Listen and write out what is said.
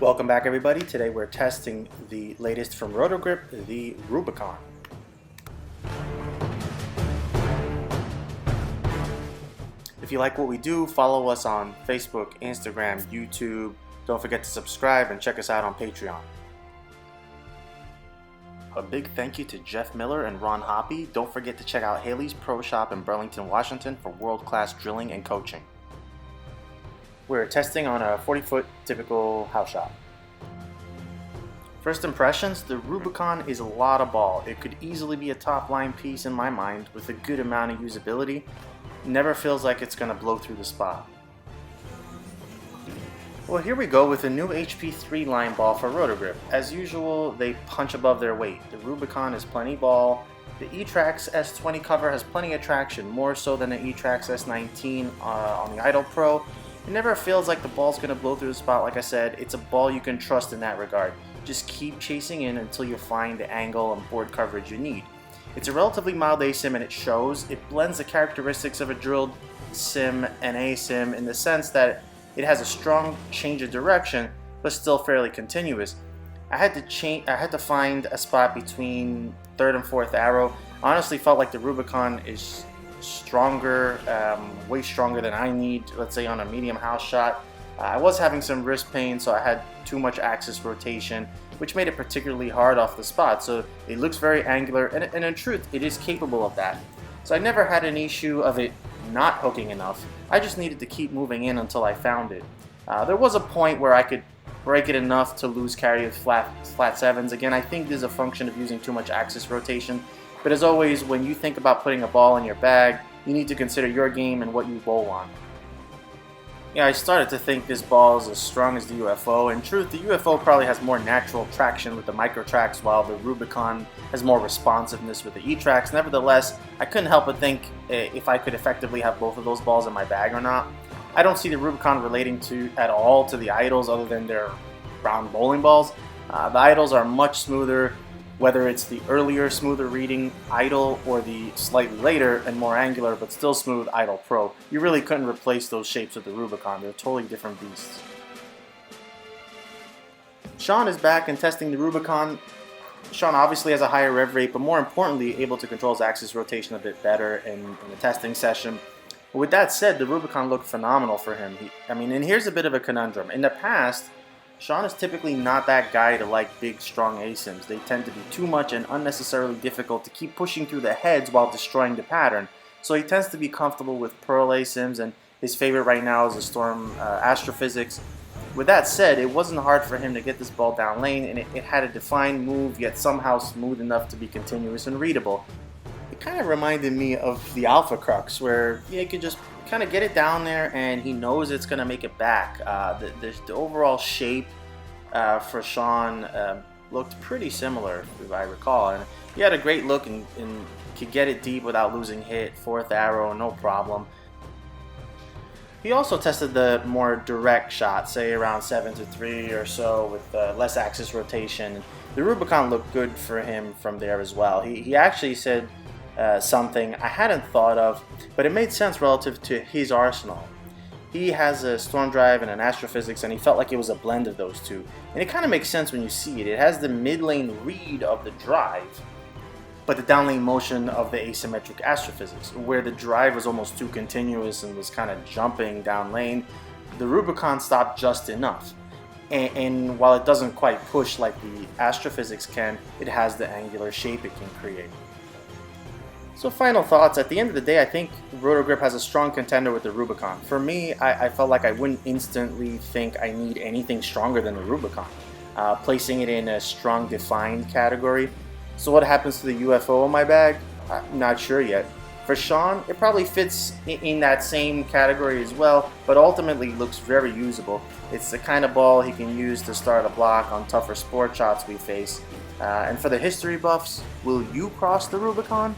Welcome back, everybody. Today we're testing the latest from Roto Grip, the Rubicon. If you like what we do, follow us on Facebook, Instagram, YouTube. Don't forget to subscribe and check us out on Patreon. A big thank you to Jeff Miller and Ron Hoppy. Don't forget to check out Haley's Pro Shop in Burlington, Washington for world-class drilling and coaching. We're testing on a 40-foot typical house shop. First impressions, the Rubicon is a lot of ball. It could easily be a top line piece in my mind with a good amount of usability. Never feels like it's going to blow through the spot. Well, here we go with a new HP3 line ball for Roto Grip. As usual, they punch above their weight. The Rubicon is plenty ball. The eTrax S20 cover has plenty of traction, more so than the eTrax S19 on the Idol Pro. It never feels like the ball's going to blow through the spot. Like I said, it's a ball you can trust in that regard. Just keep chasing in until you find the angle and board coverage you need. It's a relatively mild ASIM and it shows. It blends the characteristics of a drilled sim and ASIM in the sense that it has a strong change of direction but still fairly continuous. I had to find a spot between third and fourth arrow. Honestly, felt like the Rubicon is stronger, way stronger than I need, let's say on a medium house shot. I was having some wrist pain, so I had too much axis rotation, which made it particularly hard off the spot. So it looks very angular, and in truth, it is capable of that. So I never had an issue of it not hooking enough. I just needed to keep moving in until I found it. There was a point where I could break it enough to lose carry with flat sevens. Again, I think this is a function of using too much axis rotation. But as always, when you think about putting a ball in your bag, you need to consider your game and what you bowl on. Yeah, I started to think this ball is as strong as the UFO. In truth, the UFO probably has more natural traction with the micro tracks, while the Rubicon has more responsiveness with the E-tracks. Nevertheless, I couldn't help but think if I could effectively have both of those balls in my bag or not. I don't see the Rubicon relating at all to the Idols other than their round bowling balls. The Idols are much smoother, whether it's the earlier, smoother reading Idol or the slightly later and more angular but still smooth Idol Pro. You really couldn't replace those shapes with the Rubicon. They're totally different beasts. Shawn is back and testing the Rubicon. Shawn obviously has a higher rev rate, but more importantly, able to control his axis rotation a bit better in the testing session. With that said, the Rubicon looked phenomenal for him. And here's a bit of a conundrum. In the past, Shawn is typically not that guy to like big, strong ASIMs. They tend to be too much and unnecessarily difficult to keep pushing through the heads while destroying the pattern. So he tends to be comfortable with Pearl ASIMs, and his favorite right now is the Storm AstroPhysix. With that said, it wasn't hard for him to get this ball down lane, and it had a defined move, yet somehow smooth enough to be continuous and readable. It kind of reminded me of the Alpha Crux, where you could just kind of get it down there and he knows it's going to make it back. The overall shape for Shawn looked pretty similar, if I recall, and he had a great look and could get it deep without losing hit, fourth arrow, no problem. He also tested the more direct shot, say around 7-3 or so, with less axis rotation. The Rubicon looked good for him from there as well. He actually said something I hadn't thought of, but it made sense relative to his arsenal. He has a Storm Drive and an AstroPhysix, and he felt like it was a blend of those two. And it kind of makes sense when you see it. It has the mid-lane read of the drive, but the down-lane motion of the asymmetric AstroPhysix, where the drive was almost too continuous and was kind of jumping down lane. The Rubicon stopped just enough. And while it doesn't quite push like the AstroPhysix can, it has the angular shape it can create. So final thoughts, at the end of the day, I think Roto Grip has a strong contender with the Rubicon. For me, I felt like I wouldn't instantly think I need anything stronger than the Rubicon, placing it in a strong defined category. So what happens to the UFO in my bag? I'm not sure yet. For Shawn, it probably fits in that same category as well, but ultimately looks very usable. It's the kind of ball he can use to start a block on tougher sport shots we face. And for the history buffs, will you cross the Rubicon?